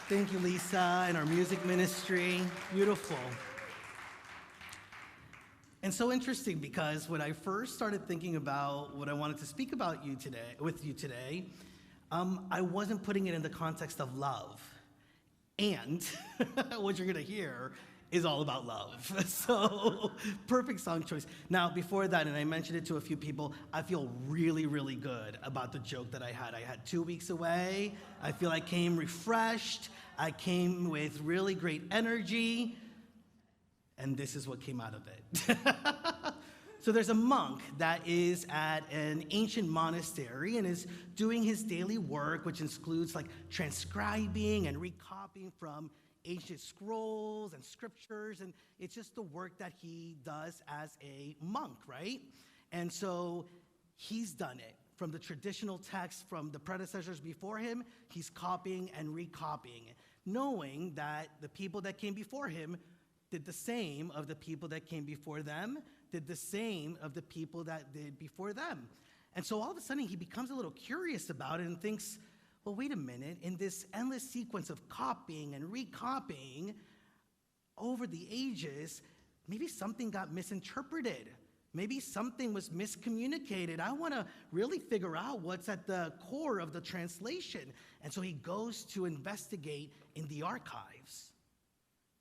Thank you, Lisa, and our music ministry. Beautiful. And so interesting because when I first started thinking about what I wanted to speak about with you today, I wasn't putting it in the context of love. And what you're going to hear is all about love. So perfect song choice. Now, before that, and I mentioned it to a few people, I feel really, really good about the joke that I had. I had 2 weeks away. I feel I came refreshed. I came with really great energy. And this is what came out of it. So there's a monk that is at an ancient monastery and is doing his daily work, which includes like transcribing and recopying from ancient scrolls and scriptures, and it's just the work that he does as a monk, right? And so he's done it. From the traditional text from the predecessors before him, he's copying and recopying, knowing that the people that came before him did the same of the people that came before them, did the same of the people that did before them. And so all of a sudden he becomes a little curious about it and thinks, well, wait a minute, in this endless sequence of copying and recopying over the ages, maybe something got misinterpreted. Maybe something was miscommunicated. I want to really figure out what's at the core of the translation. And so he goes to investigate in the archives.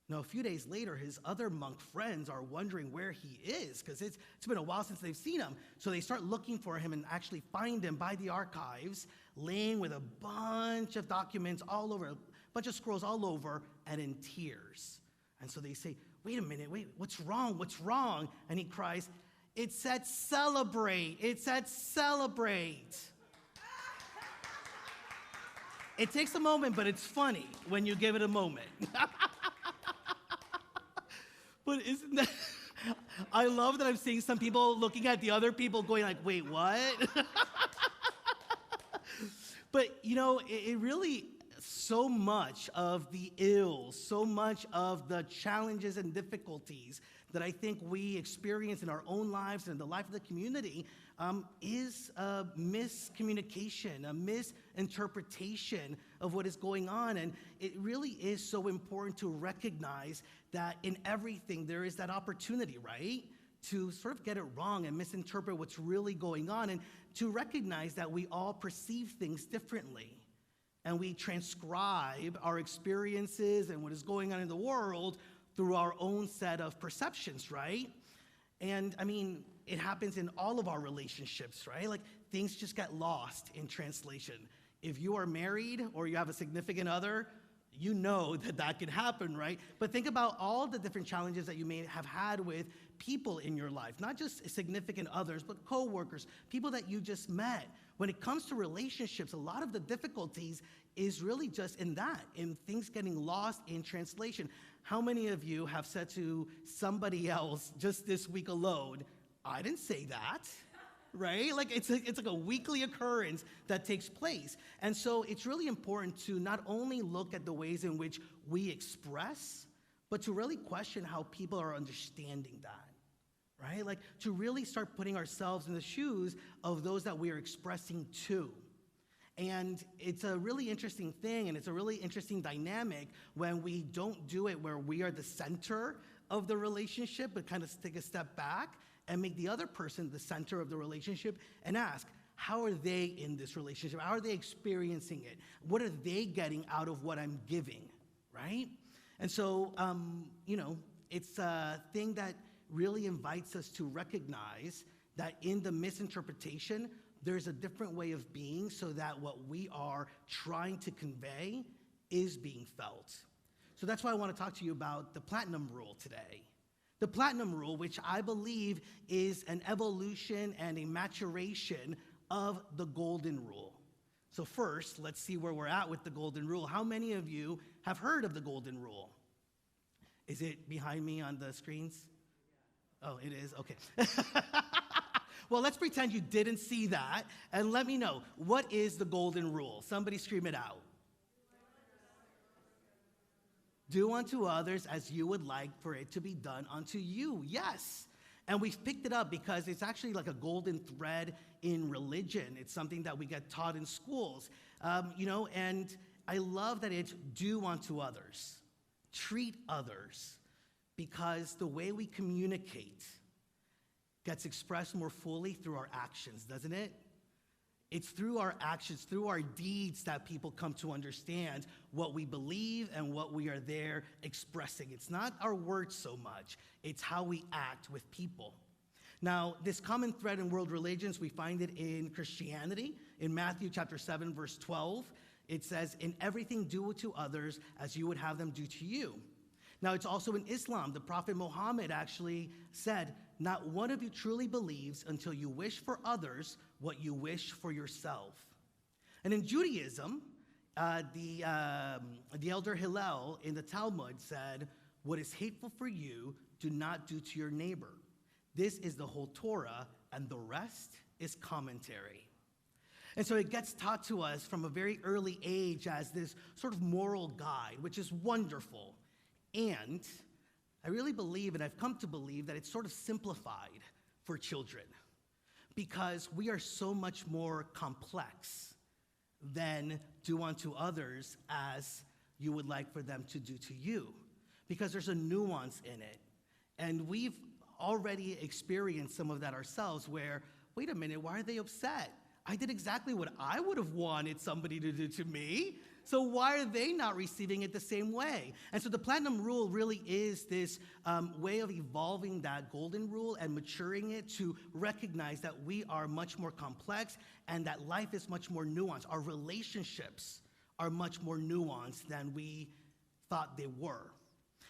Now, a few days later, his other monk friends are wondering where he is because it's been a while since they've seen him. So they start looking for him and actually find him by the archives, laying with a bunch of documents all over, a bunch of scrolls all over, and in tears. And so they say, wait a minute, what's wrong? What's wrong? And he cries, it said celebrate. It said celebrate. It takes a moment, but it's funny when you give it a moment. But isn't that, I love that I'm seeing some people looking at the other people going like, wait, what? But, it really, so much of the ills, so much of the challenges and difficulties that I think we experience in our own lives and in the life of the community is a miscommunication, a misinterpretation of what is going on. And it really is so important to recognize that in everything there is that opportunity, right? To sort of get it wrong and misinterpret what's really going on, and to recognize that we all perceive things differently. And we transcribe our experiences and what is going on in the world through our own set of perceptions, right? And I mean, it happens in all of our relationships, right? Like things just get lost in translation. If you are married or you have a significant other, you know that can happen, right? But think about all the different challenges that you may have had with people in your life, not just significant others, but coworkers, people that you just met. When it comes to relationships, a lot of the difficulties is really just in things getting lost in translation. How many of you have said to somebody else just this week alone, I didn't say that, right? Like it's like a weekly occurrence that takes place. And so it's really important to not only look at the ways in which we express, but to really question how people are understanding that, right? Like to really start putting ourselves in the shoes of those that we are expressing to. And it's a really interesting thing, and it's a really interesting dynamic when we don't do it where we are the center of the relationship, but kind of take a step back and make the other person the center of the relationship and ask, how are they in this relationship? How are they experiencing it? What are they getting out of what I'm giving, right? And so, it's a thing that really invites us to recognize that in the misinterpretation, there's a different way of being so that what we are trying to convey is being felt. So that's why I want to talk to you about the platinum rule today. The platinum rule, which I believe is an evolution and a maturation of the golden rule. So first, let's see where we're at with the golden rule. How many of you have heard of the golden rule? Is it behind me on the screens? Oh, it is? Okay. Well, let's pretend you didn't see that, and let me know, what is the golden rule? Somebody scream it out. Do unto others as you would like for it to be done unto you. Yes. And we've picked it up because it's actually like a golden thread in religion. It's something that we get taught in schools, and I love that it's do unto others, treat others, because the way we communicate gets expressed more fully through our actions, doesn't it? It's through our actions, through our deeds, that people come to understand what we believe and what we are there expressing. It's not our words so much, it's how we act with people. Now, this common thread in world religions, we find it in Christianity. In Matthew chapter 7, verse 12, it says, "In everything do to others as you would have them do to you." Now, it's also in Islam. The Prophet Muhammad actually said, "Not one of you truly believes until you wish for others what you wish for yourself." And in Judaism, the elder Hillel in the Talmud said, "What is hateful for you, do not do to your neighbor. This is the whole Torah, and the rest is commentary." And so it gets taught to us from a very early age as this sort of moral guide, which is wonderful. And I really believe, and I've come to believe, that it's sort of simplified for children because we are so much more complex than do unto others as you would like for them to do to you, because there's a nuance in it. And we've already experienced some of that ourselves where, wait a minute, why are they upset? I did exactly what I would have wanted somebody to do to me. So why are they not receiving it the same way? And so the Platinum Rule really is this way of evolving that golden rule and maturing it to recognize that we are much more complex and that life is much more nuanced. Our relationships are much more nuanced than we thought they were.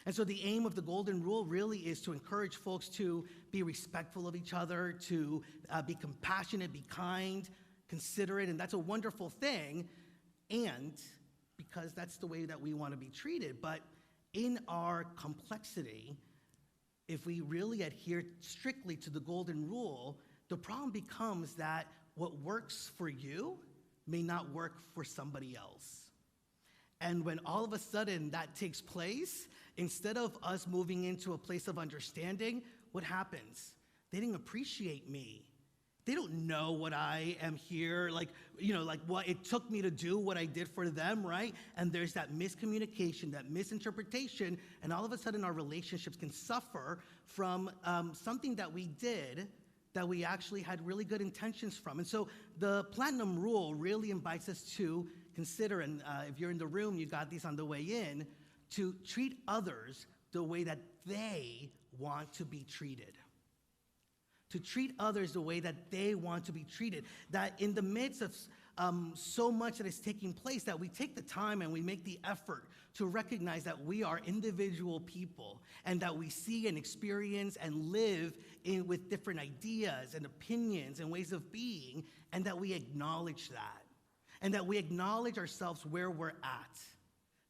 And so the aim of the golden rule really is to encourage folks to be respectful of each other, to be compassionate, be kind, considerate, and that's a wonderful thing. And because that's the way that we want to be treated. But in our complexity, if we really adhere strictly to the golden rule, the problem becomes that what works for you may not work for somebody else. And when all of a sudden that takes place, instead of us moving into a place of understanding, what happens? They didn't appreciate me. They don't know what I am here, like what it took me to do what I did for them, right? And there's that miscommunication, that misinterpretation, and all of a sudden our relationships can suffer from something that we did that we actually had really good intentions from. And so the Platinum Rule really invites us to consider, and if you're in the room, you got these on the way in, to treat others the way that they want to be treated. To treat others the way that they want to be treated. That in the midst of so much that is taking place, that we take the time and we make the effort to recognize that we are individual people and that we see and experience and live with different ideas and opinions and ways of being, and that we acknowledge that. And that we acknowledge ourselves where we're at.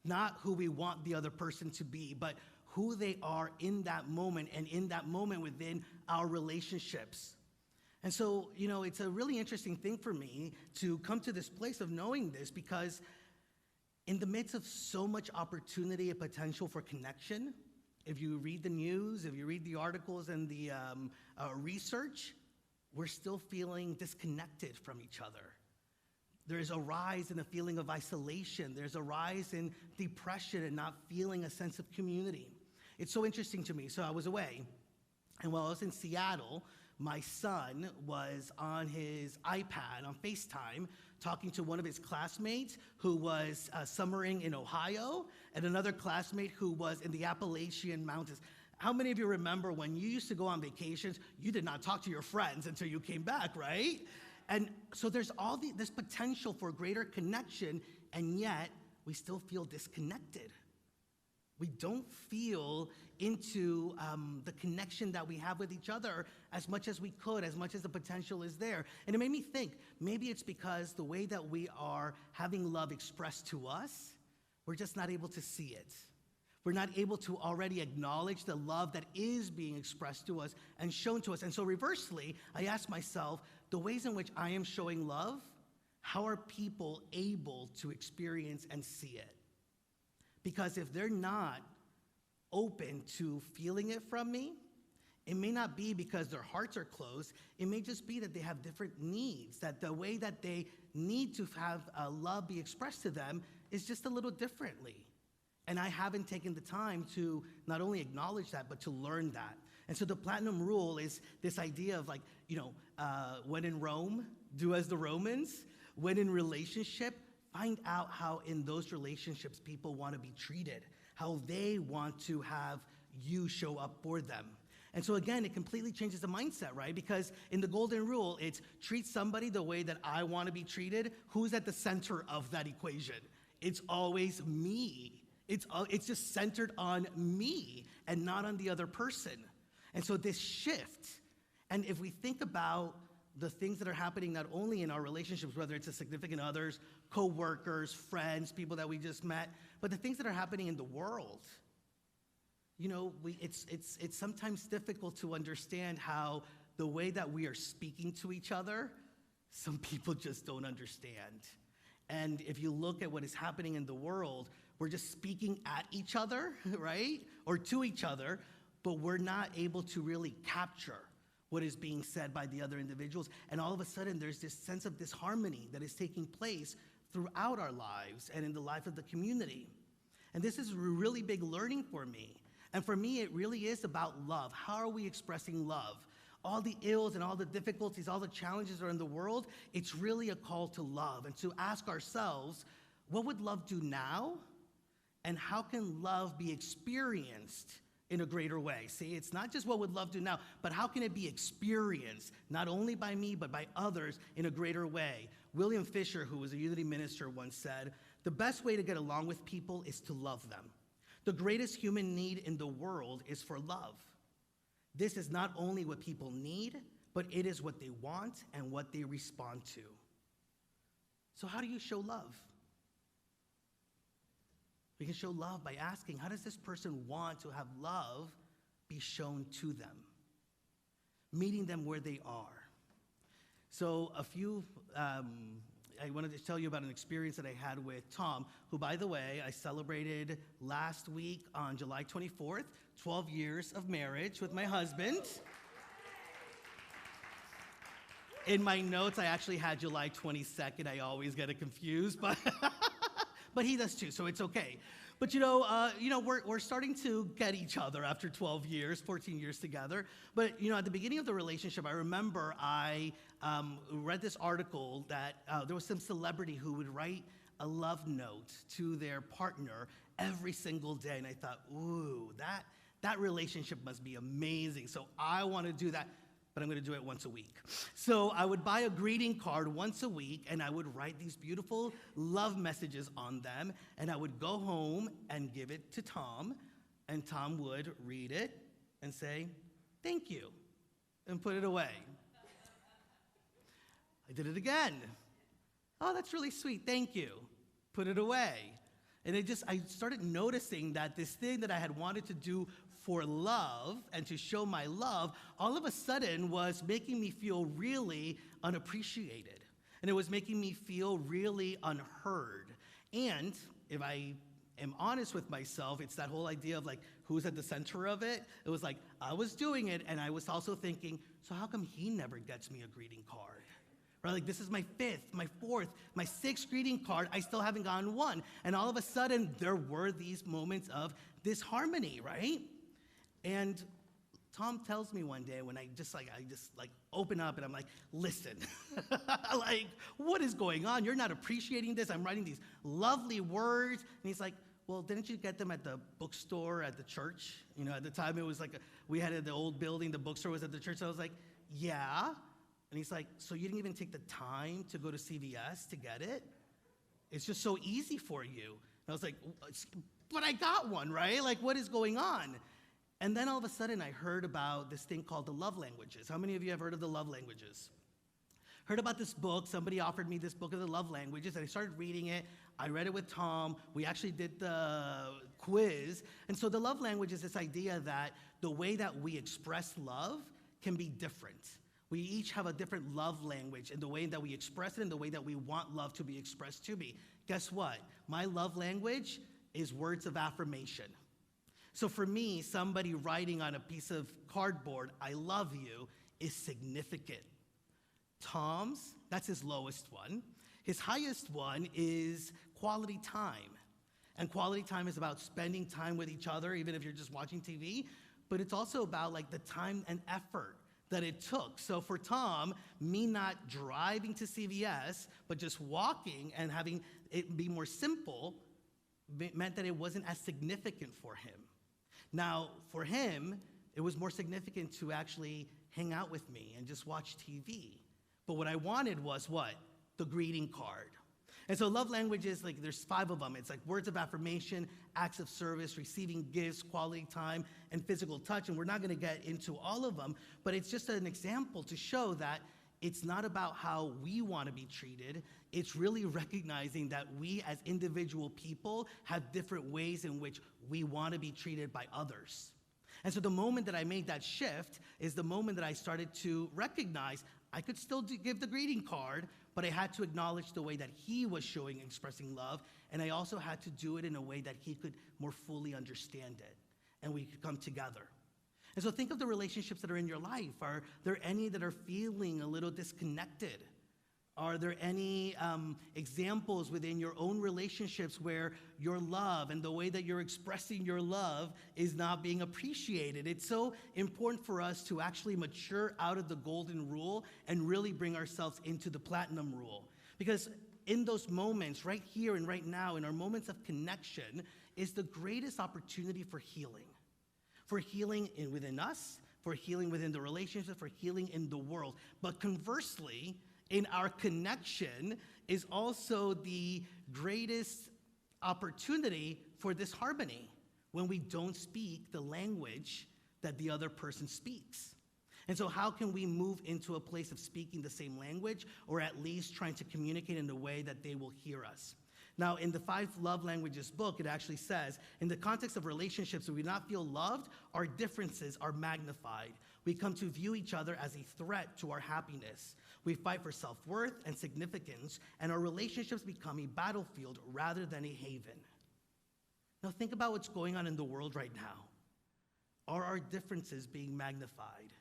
Not who we want the other person to be, but who they are in that moment and in that moment within our relationships. And so, it's a really interesting thing for me to come to this place of knowing this, because in the midst of so much opportunity and potential for connection, if you read the news, if you read the articles and the research, we're still feeling disconnected from each other. There's a rise in a feeling of isolation. There's a rise in depression and not feeling a sense of community. It's so interesting to me. So I was away, and while I was in Seattle, my son was on his iPad on FaceTime talking to one of his classmates who was summering in Ohio and another classmate who was in the Appalachian Mountains. How many of you remember when you used to go on vacations, you did not talk to your friends until you came back, right? And so there's all this potential for greater connection, and yet we still feel disconnected. We don't feel into the connection that we have with each other as much as we could, as much as the potential is there. And it made me think, maybe it's because the way that we are having love expressed to us, we're just not able to see it. We're not able to already acknowledge the love that is being expressed to us and shown to us. And so reversely, I ask myself, the ways in which I am showing love, how are people able to experience and see it? Because if they're not open to feeling it from me, It may not be because their hearts are closed. It may just be that they have different needs, that the way that they need to have love be expressed to them is just a little differently. And I haven't taken the time to not only acknowledge that, but to learn that. And so the platinum rule is this idea of when in Rome, do as the Romans. When in relationship, find out how in those relationships people want to be treated, how they want to have you show up for them. And so again, it completely changes the mindset, right? Because in the golden rule, it's treat somebody the way that I want to be treated. Who's at the center of that equation? It's always me. It's just centered on me and not on the other person. And so this shift, and if we think about the things that are happening not only in our relationships, whether it's a significant others, co-workers, friends, people that we just met, but the things that are happening in the world, it's sometimes difficult to understand how the way that we are speaking to each other, some people just don't understand. And if you look at what is happening in the world, we're just speaking at each other, right? Or to each other, but we're not able to really capture what is being said by the other individuals. And all of a sudden, there's this sense of disharmony that is taking place throughout our lives and in the life of the community. And this is a really big learning for me. And for me, it really is about love. How are we expressing love? All the ills and all the difficulties, all the challenges that are in the world, it's really a call to love and to ask ourselves, what would love do now? And how can love be experienced in a greater way? See, it's not just what would love do now, but how can it be experienced, not only by me, but by others in a greater way? William Fisher, who was a Unity minister, once said, the best way to get along with people is to love them. The greatest human need in the world is for love. This is not only what people need, but it is what they want and what they respond to. So how do you show love? We can show love by asking, how does this person want to have love be shown to them? Meeting them where they are. So I wanted to tell you about an experience that I had with Tom, who, by the way, I celebrated last week on July 24th, 12 years of marriage with my husband. In my notes, I actually had July 22nd. I always get it confused, but but he does too, so it's okay. But we're starting to get each other after 12 years, 14 years together. But at the beginning of the relationship, I remember I read this article that there was some celebrity who would write a love note to their partner every single day, and I thought, ooh, that relationship must be amazing. So I want to do that. But I'm going to do it once a week. So I would buy a greeting card once a week, and I would write these beautiful love messages on them, and I would go home and give it to Tom, and Tom would read it and say, thank you, and put it away. I did it again. Oh, that's really sweet, thank you. Put it away. And I started noticing that this thing that I had wanted to do for love and to show my love, all of a sudden was making me feel really unappreciated. And it was making me feel really unheard. And if I am honest with myself, it's that whole idea of who's at the center of it. It was I was doing it, and I was also thinking, so how come he never gets me a greeting card? Right? This is my 5th, my 4th, my 6th greeting card. I still haven't gotten one. And all of a sudden, there were these moments of disharmony, right? And Tom tells me one day when I just open up and I'm like, listen, what is going on? You're not appreciating this. I'm writing these lovely words. And he's like, well, didn't you get them at the bookstore at the church? At the time it was we had the old building, the bookstore was at the church. So I was like, yeah. And he's like, so you didn't even take the time to go to CVS to get it? It's just so easy for you. And I was like, but I got one, right? What is going on? And then all of a sudden, I heard about this thing called the love languages. How many of you have heard of the love languages? Heard about this book. Somebody offered me this book of the love languages, and I started reading it. I read it with Tom. We actually did the quiz. And so the love language is this idea that the way that we express love can be different. We each have a different love language in the way that we express it and the way that we want love to be expressed to me. Guess what? My love language is words of affirmation. So for me, somebody writing on a piece of cardboard, "I love you," is significant. Tom's, that's his lowest one. His highest one is quality time. And quality time is about spending time with each other, even if you're just watching TV, but it's also about like the time and effort that it took. So for Tom, me not driving to CVS, but just walking and having it be more simple meant that it wasn't as significant for him. Now, for him, it was more significant to actually hang out with me and just watch TV. But what I wanted was what? The greeting card. And so love languages, like there's 5 of them. It's like words of affirmation, acts of service, receiving gifts, quality time, and physical touch. And we're not gonna get into all of them, but it's just an example to show that it's not about how we wanna be treated. It's really recognizing that we as individual people have different ways in which we wanna be treated by others. And so the moment that I made that shift is the moment that I started to recognize I could still give the greeting card, but I had to acknowledge the way that he was showing and expressing love, and I also had to do it in a way that he could more fully understand it, and we could come together. And so think of the relationships that are in your life. Are there any that are feeling a little disconnected? Are there any examples within your own relationships where your love and the way that you're expressing your love is not being appreciated? It's so important for us to actually mature out of the golden rule and really bring ourselves into the platinum rule. Because in those moments, right here and right now, in our moments of connection, is the greatest opportunity for healing. For healing within us, for healing within the relationship, for healing in the world. But conversely, in our connection is also the greatest opportunity for disharmony when we don't speak the language that the other person speaks. And so how can we move into a place of speaking the same language, or at least trying to communicate in a way that they will hear us? Now, in the 5 Love Languages book, it actually says, in the context of relationships, if we do not feel loved, our differences are magnified. We come to view each other as a threat to our happiness. We fight for self-worth and significance, and our relationships become a battlefield rather than a haven. Now think about what's going on in the world right now. Are our differences being magnified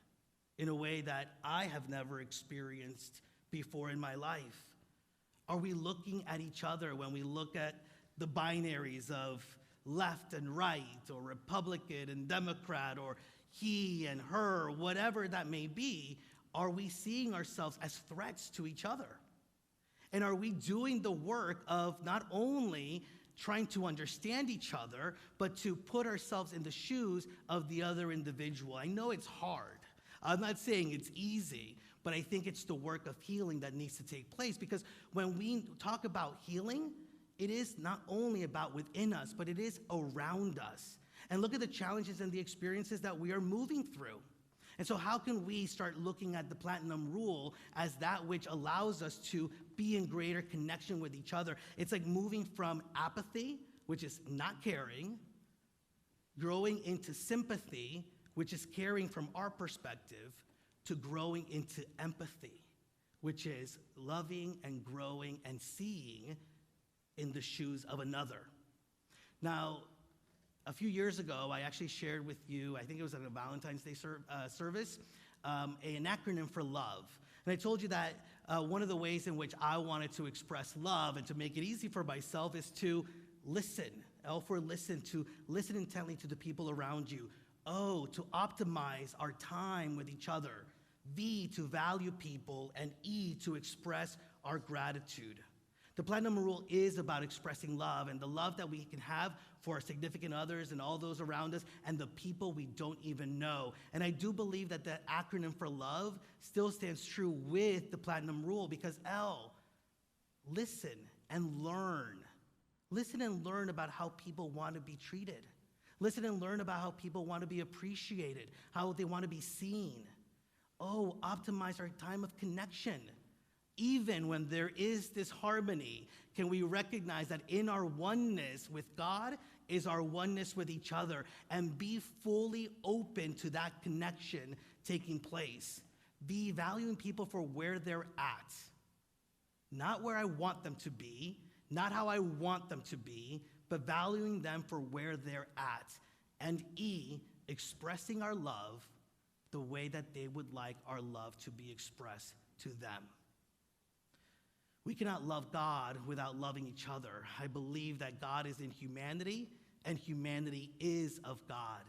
in a way that I have never experienced before in my life? Are we looking at each other when we look at the binaries of left and right, or Republican and Democrat, or he and her, whatever that may be? Are we seeing ourselves as threats to each other? And are we doing the work of not only trying to understand each other, but to put ourselves in the shoes of the other individual? I know it's hard. I'm not saying it's easy, but I think it's the work of healing that needs to take place, because when we talk about healing, it is not only about within us, but it is around us. And look at the challenges and the experiences that we are moving through. And so how can we start looking at the platinum rule as that which allows us to be in greater connection with each other? It's like moving from apathy, which is not caring, growing into sympathy, which is caring from our perspective, to growing into empathy, which is loving and growing and seeing in the shoes of another. Now, a few years ago, I actually shared with you, I think it was at a Valentine's Day service, an acronym for love. And I told you that one of the ways in which I wanted to express love and to make it easy for myself is to listen. L for listen, to listen intently to the people around you. O, to optimize our time with each other. V, to value people. And E, to express our gratitude. The platinum rule is about expressing love, and the love that we can have for our significant others and all those around us and the people we don't even know. And I do believe that the acronym for love still stands true with the platinum rule, because L, listen and learn. Listen and learn about how people want to be treated. Listen and learn about how people want to be appreciated, how they want to be seen. Oh, optimize our time of connection. Even when there is disharmony, can we recognize that in our oneness with God is our oneness with each other, and be fully open to that connection taking place? Be valuing people for where they're at, not where I want them to be, not how I want them to be, but valuing them for where they're at. And E, expressing our love the way that they would like our love to be expressed to them. We cannot love God without loving each other. I believe that God is in humanity, and humanity is of God.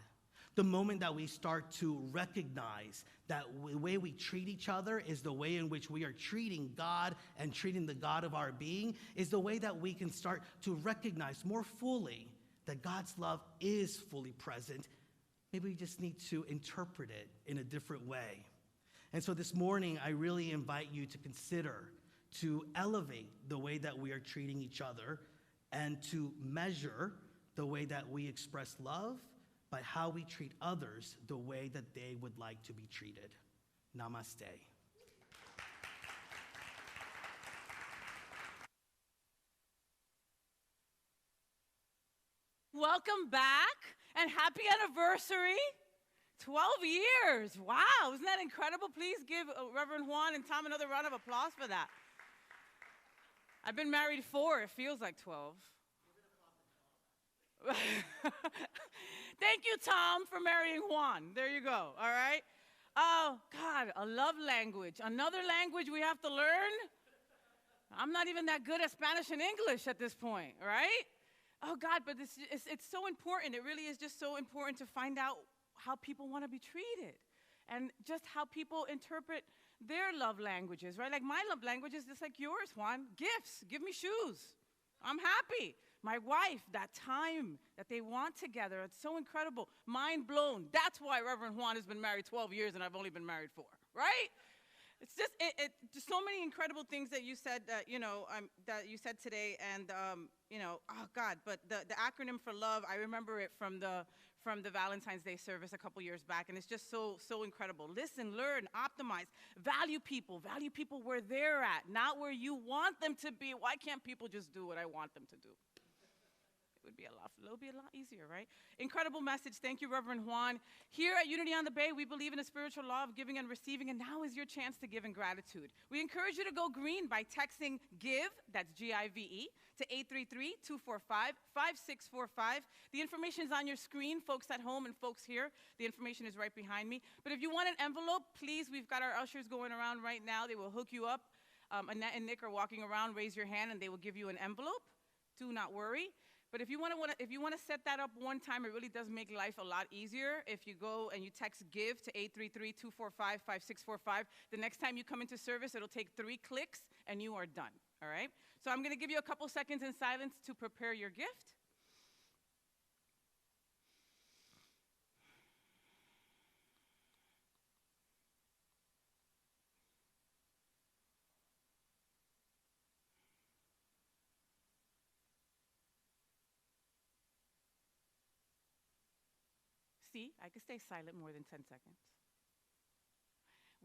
The moment that we start to recognize that the way we treat each other is the way in which we are treating God and treating the God of our being, is the way that we can start to recognize more fully that God's love is fully present. Maybe we just need to interpret it in a different way. And so this morning, I really invite you to consider, to elevate the way that we are treating each other, and to measure the way that we express love by how we treat others the way that they would like to be treated. Namaste. Welcome back and happy anniversary. 12 years. Wow, isn't that incredible? Please give Reverend Juan and Tom another round of applause for that. I've been married 4. It feels like 12. Thank you, Tom, for marrying Juan. There you go, all right? Oh, God, a love language. Another language we have to learn? I'm not even that good at Spanish and English at this point, right? Oh, God, but it's so important. It really is just so important to find out how people want to be treated and just how people interpret their love languages, right? Like my love language is just like yours, Juan. Gifts. Give me shoes. I'm happy. My wife, that time that they want together, it's so incredible. Mind blown. That's why Reverend Juan has been married 12 years and I've only been married 4, right? It's just so many incredible things that you said that you said today, and oh God, but the acronym for love, I remember it from the Valentine's Day service a couple years back, and it's just so incredible. Listen, learn, optimize, value people where they're at, not where you want them to be. Why can't people just do what I want them to do? It would be a lot easier, right? Incredible message. Thank you, Reverend Juan. Here at Unity on the Bay, we believe in a spiritual law of giving and receiving, and now is your chance to give in gratitude. We encourage you to go green by texting GIVE, that's G-I-V-E, to 833-245-5645. The information is on your screen, folks at home and folks here. The information is right behind me. But if you want an envelope, please, we've got our ushers going around right now. They will hook you up. Annette and Nick are walking around. Raise your hand, and they will give you an envelope. Do not worry. But if you want to set that up one time, it really does make life a lot easier. If you go and you text GIVE to 833-245-5645, the next time you come into service, it'll take 3 clicks, and you are done, all right? So I'm going to give you a couple seconds in silence to prepare your gift. See, I could stay silent more than 10 seconds.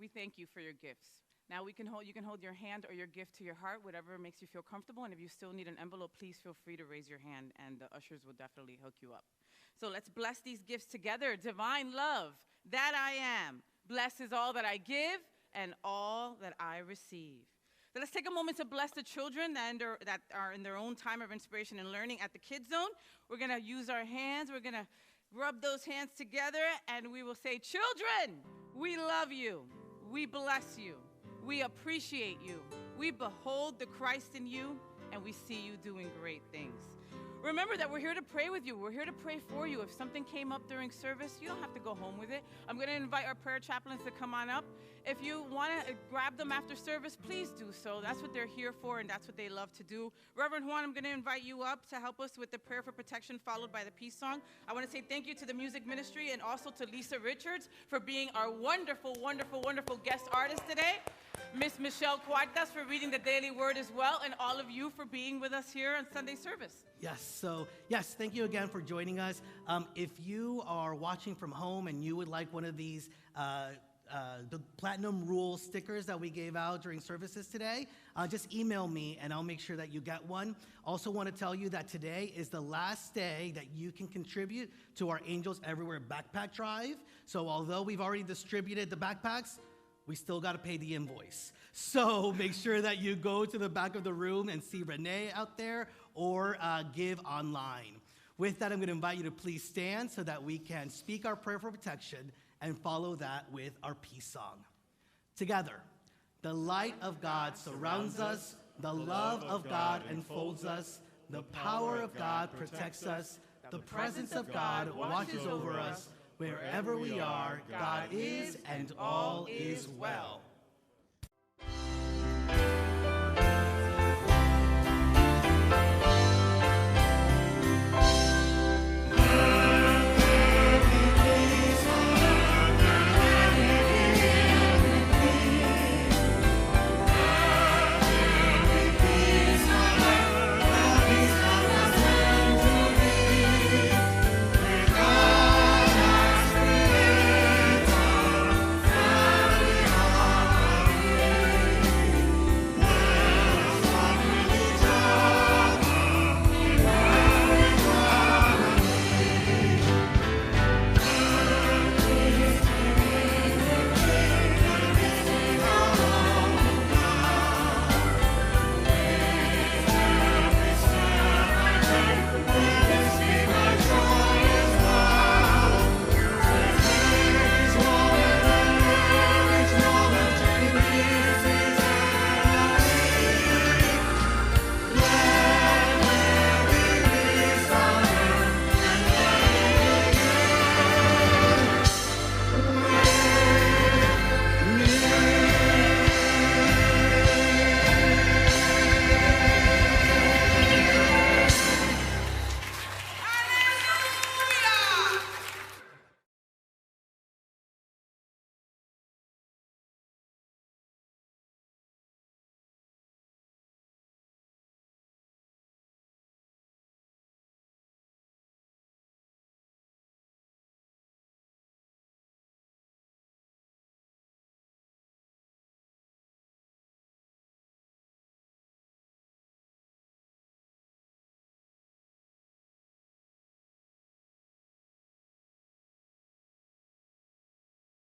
We thank you for your gifts. Now you can hold your hand or your gift to your heart, whatever makes you feel comfortable. And if you still need an envelope, please feel free to raise your hand, and the ushers will definitely hook you up. So let's bless these gifts together. Divine love, that I am. Blessed is all that I give and all that I receive. So let's take a moment to bless the children that are in their own time of inspiration and learning at the Kids Zone. We're going to use our hands. We're going to rub those hands together, and we will say, children, we love you. We bless you. We appreciate you. We behold the Christ in you, and we see you doing great things. Remember that we're here to pray with you. We're here to pray for you. If something came up during service, you don't have to go home with it. I'm going to invite our prayer chaplains to come on up. If you want to grab them after service, please do so. That's what they're here for, and that's what they love to do. Reverend Juan, I'm going to invite you up to help us with the prayer for protection, followed by the peace song. I want to say thank you to the music ministry and also to Lisa Richards for being our wonderful, wonderful, wonderful guest artist today. Miss Michelle Cuartas for reading the daily word as well, and all of you for being with us here on Sunday service. Yes, thank you again for joining us. If you are watching from home and you would like one of these the Platinum Rule stickers that we gave out during services today, just email me and I'll make sure that you get one. Also want to tell you that today is the last day that you can contribute to our Angels Everywhere backpack drive. So although we've already distributed the backpacks, we still got to pay the invoice. So make sure that you go to the back of the room and see Renee out there, or give online. With that, I'm going to invite you to please stand so that we can speak our prayer for protection and follow that with our peace song. Together, the light of God surrounds us, the love of God enfolds us, the power of God protects us, the presence of God watches over us. Wherever we are, God is and all is well.